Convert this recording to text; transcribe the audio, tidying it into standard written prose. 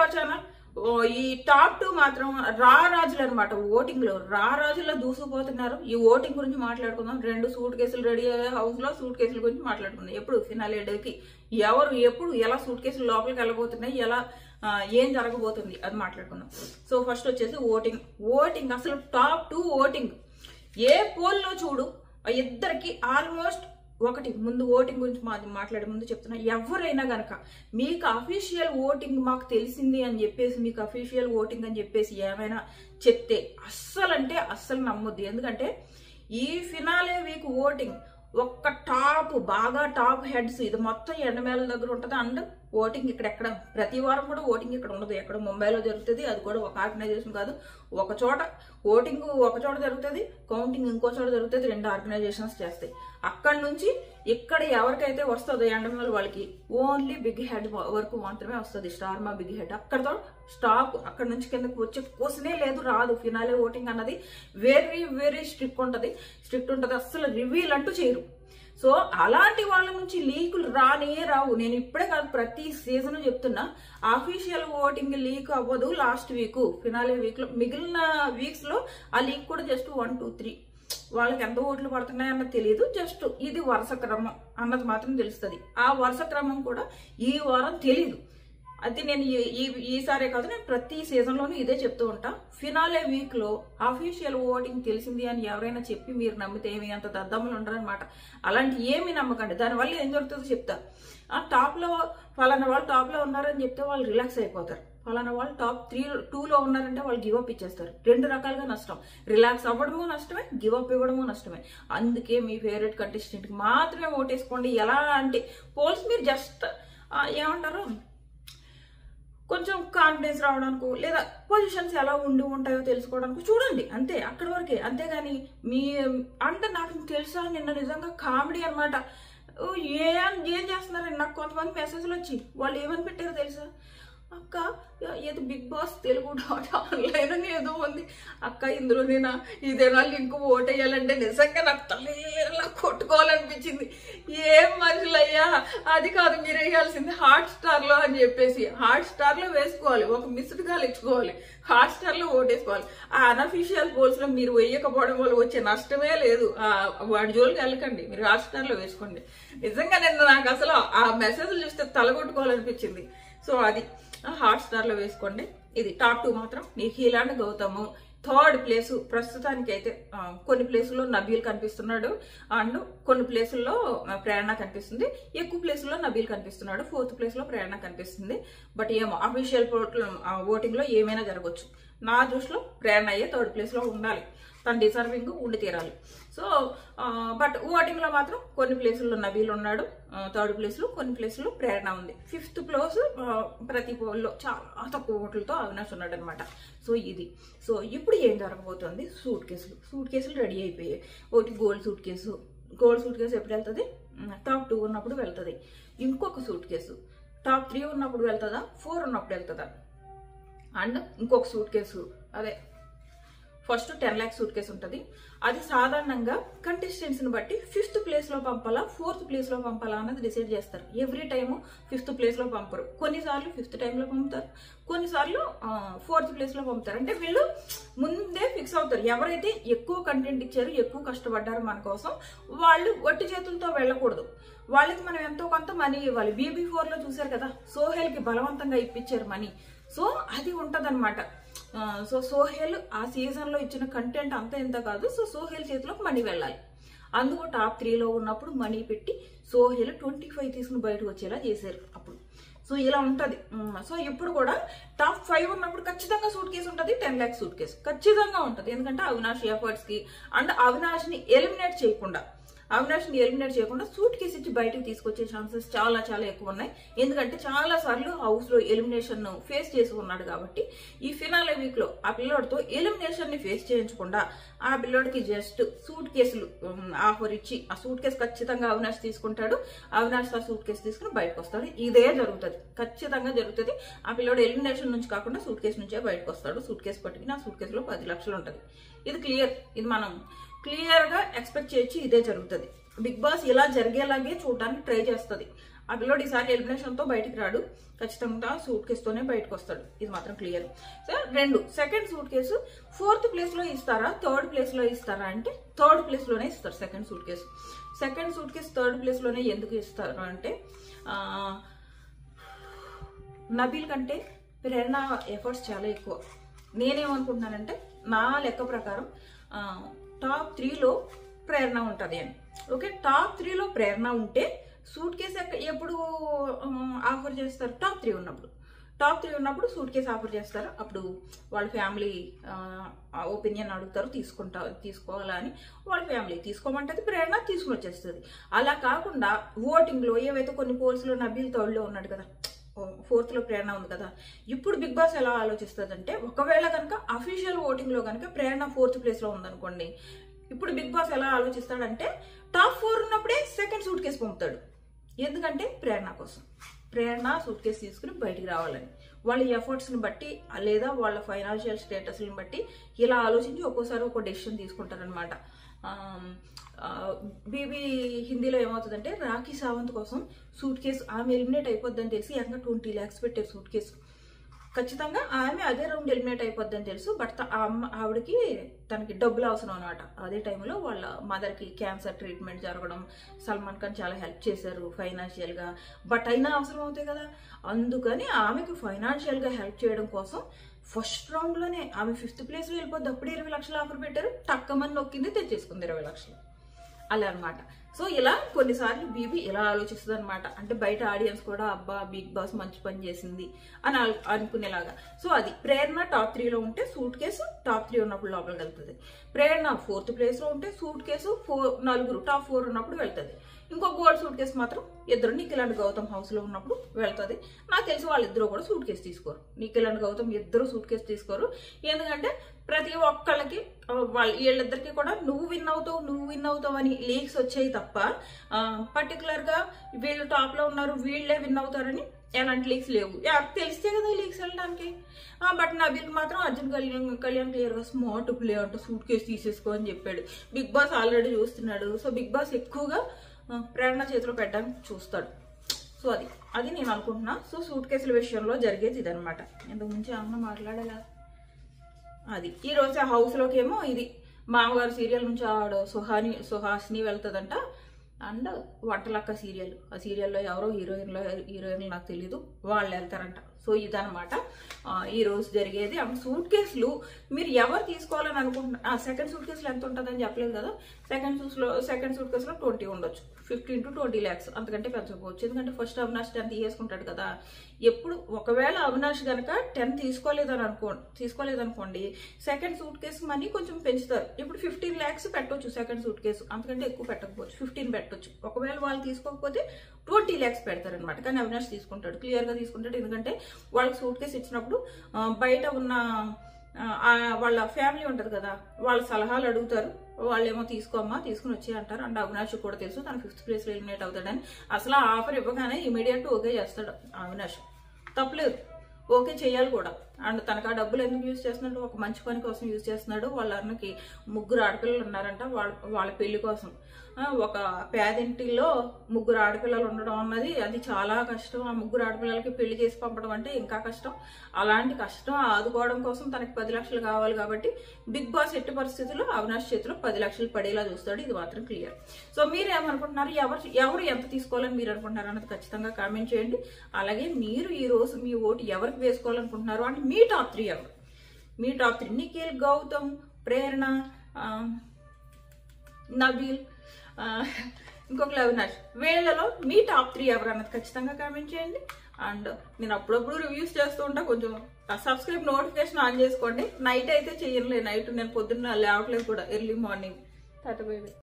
Our channel. ఈ top 2 మాత్రం రాజులు అనమాట. ఓటింగ్ లో రాజుల్లో దూసుకుపోతున్నారు. ఈ ఓటింగ్ గురించి మాట్లాడుకుందాం. 2 సూట్ కేసులు రెడీ అయ్యే హౌస్ లో సూట్ కేసుల గురించి మాట్లాడుకుందాం. ఎప్పుడు ఫినాలే డేకి ఎవరు ఎప్పుడు ఎలా సూట్ కేసులు లోపలికి వెళ్ళబోతున్నాయి, ఎలా ఏం జరగబోతుంది అది మాట్లాడుకుందాం. సో ఫస్ట్ వచ్చేసి ఓటింగ్ అసలు టాప్ 2 ఓటింగ్ ఏ పోల్లో చూడు ఇద్దరికి ఆల్మోస్ట్ ఒకటి. ముందు ఓటింగ్ గురించి మాట్లాడే ముందు చెప్తున్నా, ఎవరైనా గనక మీకు అఫీషియల్ ఓటింగ్ మాకు తెలిసింది అని చెప్పేసి, మీకు అఫీషియల్ ఓటింగ్ అని చెప్పేసి ఏమైనా చెప్తే అస్సలు నమ్మొద్దు. ఎందుకంటే ఈ ఫినాలే వీక్ ఓటింగ్ ఒక్క బాగా టాప్ హెడ్స్ ఇది మొత్తం ఎండమేల దగ్గర ఉంటుంది. అండ్ ఓటింగ్ ఎక్కడ ప్రతి వారం కూడా ఓటింగ్ ఇక్కడ ఉండదు. ఎక్కడ ముంబైలో జరుగుతుంది. అది కూడా ఒక ఆర్గనైజేషన్ కాదు, ఒక చోట ఓటింగ్ ఒక చోట జరుగుతుంది, కౌంటింగ్ ఇంకో చోట జరుగుతుంది. 2 ఆర్గనైజేషన్స్ చేస్తాయి. అక్కడి నుంచి ఇక్కడ ఎవరికైతే వస్తుందో ఎండమేల వాళ్ళకి ఓన్లీ బిగ్ హెడ్ వరకు మాత్రమే వస్తుంది. స్టార్మా బిగ్ హెడ్ అక్కడతో స్టాప్. అక్కడ నుంచి కిందకి వచ్చే క్వశ్చనే లేదు, రాదు. ఫినాలే ఓటింగ్ అన్నది వెరీ స్ట్రిక్ట్ ఉంటుంది. అస్సలు రివీల్ అంటూ చేయరు. సో అలాంటి వాళ్ళ నుంచి లీకులు రావు. నేను ఇప్పుడే కాదు, ప్రతి సీజన్ చెప్తున్నా, అఫీషియల్ ఓటింగ్ లీక్ అవ్వదు. లాస్ట్ వీక్ ఫినాలే వీక్ లో, మిగిలిన వీక్స్ లో ఆ లీక్ కూడా జస్ట్ 1, 2, 3 వాళ్ళకి ఎంత ఓట్లు పడుతున్నాయి అన్నది తెలియదు. జస్ట్ ఇది వరుస క్రమం అన్నది మాత్రం తెలుస్తుంది. ఆ వరుస క్రమం కూడా ఈ వారం తెలీదు. అయితే నేను ఈసారే కాదు, నేను ప్రతి సీజన్ లోనూ ఇదే చెప్తూ ఉంటా. ఫినాలే వీక్ లో అఫీషియల్ ఓటింగ్ తెలిసింది అని ఎవరైనా చెప్పి మీరు నమ్మితే ఏమి అంత దద్దమ్మలు ఉండరనమాట. అలాంటి ఏమి నమ్మకండి. దానివల్ల ఏం జరుగుతుందో చెప్తా. టాప్ లో ఫలానా వాళ్ళు టాప్ లో ఉన్నారని చెప్తే వాళ్ళు రిలాక్స్ అయిపోతారు. ఫలానా వాళ్ళు టాప్ 2లో ఉన్నారంటే వాళ్ళు గివ్ అప్ ఇచ్చేస్తారు. 2 రకాలుగా నష్టం. రిలాక్స్ అవ్వడము నష్టమే, గివ్ అప్ ఇవ్వడము నష్టమే. అందుకే మీ ఫేవరెట్ కంటెస్టెంట్ కి మాత్రమే ఓటేసుకోండి. ఎలా అంటే పోల్స్ మీరు జస్ట్ ఏమంటారు, కొంచెం కాన్ఫిడెన్స్ రావడానికి లేదా పొజిషన్స్ ఎలా ఉంటాయో తెలుసుకోవడానికి చూడండి, అంతే. అక్కడి వరకే. అంతేగాని అంటే నాకు తెలుసా, నిన్న నిజంగా కామెడీ అనమాట. ఏం చేస్తున్నారండి, నాకు కొంతమంది మెసేజ్లు వచ్చి వాళ్ళు ఏమని పెట్టారో తెలుసా, అక్క ఏదో బిగ్ బాస్ తెలుగు ఆన్లైన్ అని ఏదో ఉంది అక్క, ఇందులో నేను ఇదేనా లింక్ ఓటేయాలంటే నిజంగా నాకు తల్లిలా కొట్టుకోవాలనిపించింది. ఏం మనుషులయ్యా, అది కాదు మీరు వేయాల్సింది హాట్స్టార్ లో అని చెప్పేసి. హాట్స్టార్ లో వేసుకోవాలి, ఒక మిస్డ్ కాల్ ఇచ్చుకోవాలి, హాట్స్టార్ లో ఓటేసుకోవాలి. ఆ అనఫీషియల్ పోల్స్ లో మీరు వేయకపోవడం వల్ల వచ్చే నష్టమే లేదు. వాడి జోలికి వెళ్ళకండి, మీరు హాట్స్టార్ లో వేసుకోండి. నిజంగా నిన్న నాకు అసలు ఆ మెసేజ్లు చూస్తే తలగొట్టుకోవాలనిపించింది. సో అది హాట్స్టార్ లో వేసుకోండి. ఇది టాప్ 2 మాత్రం Nikhil and Gautam. 3rd place ప్రస్తుతానికి అయితే కొన్ని ప్లేసుల్లో నబీల్ కనిపిస్తున్నాడు, అండ్ కొన్ని ప్లేసుల్లో ప్రేరణ కనిపిస్తుంది. ఎక్కువ ప్లేసుల్లో నబీల్ కనిపిస్తున్నాడు. 4th ప్లేస్ లో ప్రేరణ కనిపిస్తుంది. బట్ ఏమో అఫీషియల్ ఓటింగ్ లో ఏమైనా జరగవచ్చు. నా దృష్టిలో ప్రేరణ అయ్యే 3rd ప్లేస్ లో ఉండాలి. తన డిజర్వింగ్ ఉండి తీరాలి. సో బట్ ఓటింగ్ లో మాత్రం కొన్ని ప్లేసుల్లో నబీల్ ఉన్నాడు, 3rd ప్లేస్ లో కొన్ని ప్లేసుల్లో ప్రేరణ ఉంది. 5th ప్లేస్ ప్రతి పోల్లో చాలా తక్కువ ఓట్లతో అవినాష్ ఉన్నాడు అనమాట. సో ఇది. సో ఇప్పుడు ఏం జరగబోతుంది, సూట్ కేసులు రెడీ అయిపోయాయి. ఒకటి గోల్డ్ సూట్ కేసు ఎప్పుడు వెళ్తుంది, టాప్ 2 ఉన్నప్పుడు వెళ్తుంది. ఇంకొక సూట్ కేసు టాప్ 3 ఉన్నప్పుడు వెళ్తుందా, 4 ఉన్నప్పుడు వెళ్తుందా. అండ్ ఇంకొక సూట్ కేసు, అదే ఫస్ట్ 10 lakhs సూట్ కేసు ఉంటుంది. అది సాధారణంగా కంటెస్టెంట్స్ ని బట్టి 5th ప్లేస్ లో పంపాలా, 4th ప్లేస్ లో పంపాలా అన్నది డిసైడ్ చేస్తారు. ఎవ్రీ టైమ్ 5th ప్లేస్ లో పంపరు. కొన్నిసార్లు 5th టైమ్ లో పంపుతారు, కొన్నిసార్లు 4th ప్లేస్ లో పంపుతారు. అంటే వీళ్ళు ముందే ఫిక్స్ అవుతారు. ఎవరైతే ఎక్కువ కంటెంట్ ఇచ్చారు, ఎక్కువ కష్టపడ్డారు మన కోసం, వాళ్ళు వట్టి చేతులతో వెళ్ళకూడదు. వాళ్ళకి మనం ఎంతో కొంత మనీ ఇవ్వాలి. BB4 లో చూసారు కదా, సోహెల్ కి బలవంతంగా ఇప్పించారు మనీ. సో అది ఉంటదన్నమాట. సో సోహెల్ ఆ సీజన్ లో ఇచ్చిన కంటెంట్ అంతా ఎంత కాదు. సో సోహెల్ చేతిలోకి మనీ వెళ్ళాలి. అందుకు టాప్ 3లో ఉన్నప్పుడు మనీ పెట్టి సోహెల్ 25 తీసుకుని బయటకు వచ్చేలా చేశారు అప్పుడు. సో ఇలా ఉంటది. సో ఇప్పుడు కూడా టాప్ 5 ఉన్నప్పుడు ఖచ్చితంగా సూట్ కేసు ఉంటుంది, 10 lakhs సూట్ కేసు ఖచ్చితంగా ఉంటుంది. ఎందుకంటే అవినాష్ ఎఫర్ట్స్ కి అండ్ అవినాష్ ని ఎలిమినేట్ చేయకుండా సూట్ కేసు ఇచ్చి బయటకు తీసుకొచ్చే ఛాన్సెస్ చాలా ఎక్కువ ఉన్నాయి. ఎందుకంటే చాలా సార్లు హౌస్ లో ఎలిమినేషన్ ఫేస్ చేసి ఉన్నాడు కాబట్టి ఈ ఫినాలే వీక్ లో ఆ పిల్లోడితో ఎలిమినేషన్ ని ఫేస్ చేయించకుండా ఆ పిల్లోడికి జస్ట్ సూట్ కేసులు ఆఫర్ ఇచ్చి ఆ సూట్ కేసు ఖచ్చితంగా అవినాష్ తీసుకుంటాడు. అవినాష్ ఆ సూట్ కేసు తీసుకుని బయటకు వస్తాడు. ఇదే జరుగుతుంది, ఖచ్చితంగా జరుగుతుంది. ఆ పిల్లోడు ఎలిమినేషన్ నుంచి కాకుండా సూట్ కేసు నుంచే బయటకు వస్తాడు. సూట్ కేసు పట్టుకుని ఆ సూట్ కేసులో 10 లక్షలు ఉంటుంది. ఇది క్లియర్. ఇది మనం క్లియర్ గా ఎక్స్పెక్ట్ చేయొచ్చు. ఇదే జరుగుతుంది. బిగ్ బాస్ ఇలా జరిగేలాగే చూడడానికి ట్రై చేస్తుంది. ఆ పిల్లోడు ఈసారి ఎలిమినేషన్తో బయటికి రాడు, ఖచ్చితంగా సూట్ కేసుతోనే బయటకు వస్తాడు, ఇది మాత్రం clear. So 2 second suit case 4th ప్లేస్లో ఇస్తారా 3rd ప్లేస్లో ఇస్తారా అంటే 3rd ప్లేస్లోనే ఇస్తారు second suit case. Second suit case 3rd ప్లేస్లోనే ఎందుకు ఇస్తారు అంటే నబీల్ కంటే ప్రేరణ ఎఫర్ట్స్ చాలా ఎక్కువ. నేనేమనుకుంటున్నానంటే నా లెక్క ప్రకారం టాప్ 3లో ప్రేరణ ఉంటుంది అని. ఓకే, టాప్ 3లో ప్రేరణ ఉంటే సూట్ కేసు ఎప్పుడు ఆఫర్ చేస్తారు? టాప్ 3 ఉన్నప్పుడు. టాప్ 3 ఉన్నప్పుడు సూట్ కేసు ఆఫర్ చేస్తారు. అప్పుడు వాళ్ళ ఫ్యామిలీ ఒపీనియన్ అడుగుతారు, తీసుకోవాలా అని. వాళ్ళ ఫ్యామిలీ తీసుకోమంటది, ప్రేరణ తీసుకుని వచ్చేస్తుంది. అలా కాకుండా ఓటింగ్లో ఏవైతే కొన్ని పోల్స్లో నబీల్ 3rd లో ఉన్నాడు కదా, 4th లో ప్రేరణ ఉంది కదా, ఇప్పుడు బిగ్ బాస్ ఎలా ఆలోచిస్తుంది అంటే ఒకవేళ కనుక అఫీషియల్ ఓటింగ్లో కనుక ప్రేరణ 4th ప్లేస్లో ఉందనుకోండి, ఇప్పుడు బిగ్ బాస్ ఎలా ఆలోచిస్తాడంటే టాప్ 4 ఉన్నప్పుడే సెకండ్ సూట్ కేసు పంపుతాడు. ఎందుకంటే ప్రేరణ కోసం, ప్రేరణ సూట్ కేసు తీసుకుని బయటికి రావాలని. వాళ్ళ ఎఫర్ట్స్ని బట్టి లేదా వాళ్ళ ఫైనాన్షియల్ స్టేటస్ని బట్టి ఇలా ఆలోచించి ఒక్కోసారి ఒక్కో డెసిషన్ తీసుకుంటారనమాట. బీబీ హిందీలో ఏమవుతుందంటే రాఖీ సావంత్ కోసం సూట్ కేసు ఆమె ఎలిమినేట్ అయిపోద్దని తెలిసి ఇంకా 20 lakhs పెట్టారు సూట్ కేసు. ఖచ్చితంగా ఆమె అదే రౌండ్ ఎలిమినేట్ అయిపోద్దని తెలుసు, బట్ ఆవిడకి తనకి డబ్బులు అవసరం అనమాట. అదే టైంలో వాళ్ళ మదర్కి క్యాన్సర్ ట్రీట్మెంట్ జరగడం, సల్మాన్ ఖాన్ చాలా హెల్ప్ చేశారు ఫైనాన్షియల్గా, బట్ అయినా అవసరం అవుతాయి కదా, అందుకని ఆమెకు ఫైనాన్షియల్గా హెల్ప్ చేయడం కోసం ఫస్ట్ రౌండ్లోనే ఆమె 5th ప్లేస్లో వెళ్ళిపోద్ది. అప్పుడే 20 లక్షలు ఆఫర్ పెట్టారు, టక్కమని నొక్కింది, తెచ్చేసుకుంది 20 లక్షలు. అలా అనమాట. సో ఇలా కొన్నిసార్లు బీబీ ఇలా ఆలోచిస్తుంది అనమాట. అంటే బయట ఆడియన్స్ కూడా అబ్బా బిగ్ బాస్ మంచి పని చేసింది అని అనుకునేలాగా. సో అది ప్రేరణ టాప్ 3లో ఉంటే సూట్ కేసు టాప్ 3 ఉన్నప్పుడు లోపలికి వెళ్తుంది. ప్రేరణ 4th ప్లేస్లో ఉంటే సూట్ కేసు 4 టాప్ 4 ఉన్నప్పుడు వెళ్తుంది. ఇంకో గోల్డ్ సూట్ కేసు మాత్రం ఇద్దరు నిఖిల్ అండ్ గౌతమ్ హౌస్లో ఉన్నప్పుడు వెళ్తుంది. నాకు తెలిసి వాళ్ళిద్దరూ కూడా సూట్ కేసు తీసుకోరు. నిఖిల్ అండ్ గౌతమ్ ఇద్దరు సూట్ కేసు తీసుకోరు. ఎందుకంటే ప్రతి ఒక్కళ్ళకి వీళ్ళిద్దరికి కూడా నువ్వు విన్ అవుతావు అని లీక్స్ వచ్చాయి తప్ప పర్టికులర్గా వీళ్ళు టాప్లో ఉన్నారు వీళ్ళే విన్ అవుతారని ఎలాంటి లీక్స్ లేవు. తెలిస్తే కదా లీక్స్ వెళ్ళడానికి. బట్ నబీల్ మాత్రం అర్జున్ కళ్యాణ్ క్లియర్గా స్మార్ట్ ప్లే అంటూ సూట్ కేసు తీసేసుకో అని చెప్పాడు. బిగ్ బాస్ ఆల్రెడీ చూస్తున్నాడు. సో బిగ్ బాస్ ఎక్కువగా ప్రేరణ చేతిలో పెట్టడానికి చూస్తాడు. సో అది నేను అనుకుంటున్నా. సో సూట్ కేసుల విషయంలో జరిగేది ఇదనమాట. ఇంతకు ముందు ఏమన్నా మాట్లాడేలా అది ఈరోజు ఆ హౌస్లోకి ఏమో ఇది మామగారు సీరియల్ నుంచి ఆవిడ సుహాసిని వెళ్తుందంట. అండ్ వంటలక్క సీరియల్, ఆ సీరియల్లో ఎవరో హీరోయిన్లు నాకు తెలీదు, వాళ్ళు వెళ్తారంట. సో ఇదనమాట ఈరోజు జరిగేది. సూట్ కేసులు మీరు ఎవరు తీసుకోవాలని అనుకుంటున్నారు? సెకండ్ సూట్ కేసులు ఎంత ఉంటుందని చెప్పలేదు కదా. సెకండ్ సూట్ కేసులో 20 ఉండొచ్చు, 15 to 20 lakhs, అంతకంటే పెంచకపోవచ్చు. ఎందుకంటే ఫస్ట్ అవినాష్ 10 తీసుకుంటాడు కదా. ఎప్పుడు ఒకవేళ అవినాష్ కనుక 10 తీసుకోలేదనుకోండి సెకండ్ సూట్ కేసు మనీ కొంచెం పెంచుతారు. ఇప్పుడు 15 lakhs పెట్టవచ్చు సెకండ్ సూట్ కేసు, అంతకంటే ఎక్కువ పెట్టకపోవచ్చు, 15 పెట్టవచ్చు. ఒకవేళ వాళ్ళు తీసుకోకపోతే 20 lakhs పెడతారనమాట. కానీ అవినాష్ తీసుకుంటాడు, క్లియర్గా తీసుకుంటాడు. ఎందుకంటే వాళ్ళకి సూట్ కేసు ఇచ్చినప్పుడు బయట ఉన్న వాళ్ళ ఫ్యామిలీ ఉంటుంది కదా, వాళ్ళ సలహాలు అడుగుతారు. వాళ్ళేమో తీసుకోమ్మా తీసుకుని వచ్చి అంటారు. అండ్ అవినాష్ కూడా తెలుసు తను 5th ప్లేస్లో ఎలిమినేట్ అవుతాడని. అసలు ఆ ఆఫర్ ఇవ్వగానే ఇమీడియట్ ఓకే చేస్తాడు అవినాష్, తప్పలేదు, ఓకే చేయాలి కూడా. అండ్ తనకు ఆ డబ్బులు ఎందుకు యూజ్ చేస్తున్నాడు? ఒక మంచి పని కోసం యూజ్ చేస్తున్నాడు. వాళ్ళ అన్నకి 3 ఆడపిల్లలు ఉన్నారంట, వాళ్ళ పెళ్లి కోసం. ఒక పేదింటిలో 3 ఆడపిల్లలు ఉండడం అన్నది అది చాలా కష్టం. ఆ 3 ఆడపిల్లలకి పెళ్లి చేసి పంపడం అంటే ఇంకా కష్టం. అలాంటి కష్టం ఆదుకోవడం కోసం తనకి 10 లక్షలు కావాలి. కాబట్టి బిగ్ బాస్ ఎట్టి పరిస్థితుల్లో అవినాష్ చేతిలో 10 లక్షలు పడేలా చూస్తాడు, ఇది మాత్రం క్లియర్. సో మీరు ఏమనుకుంటున్నారు? ఎవరు ఎంత తీసుకోవాలని మీరు అనుకుంటున్నారు అన్నది ఖచ్చితంగా కామెంట్ చేయండి. అలాగే మీరు ఈ రోజు మీ ఓటు ఎవరికి వేసుకోవాలనుకుంటున్నారు అంటే మీ టాప్ 3 ఎవరు? మీ టాప్ 3 నిఖిల్, గౌతమ్, ప్రేరణ, నబీల్, ఇంకొకరు అవినాష్, వీళ్ళలో మీ టాప్ 3 ఎవరు అన్నది ఖచ్చితంగా కామెంట్ చేయండి. అండ్ నేను అప్పుడప్పుడు రివ్యూస్ చేస్తూ ఉంటా, కొంచెం సబ్స్క్రైబ్ నోటిఫికేషన్ ఆన్ చేసుకోండి. నైట్ అయితే చెయ్యనులే, నైట్ నేను పొద్దున్న లేవట్లేదు కూడా, early morning. Tata bye by.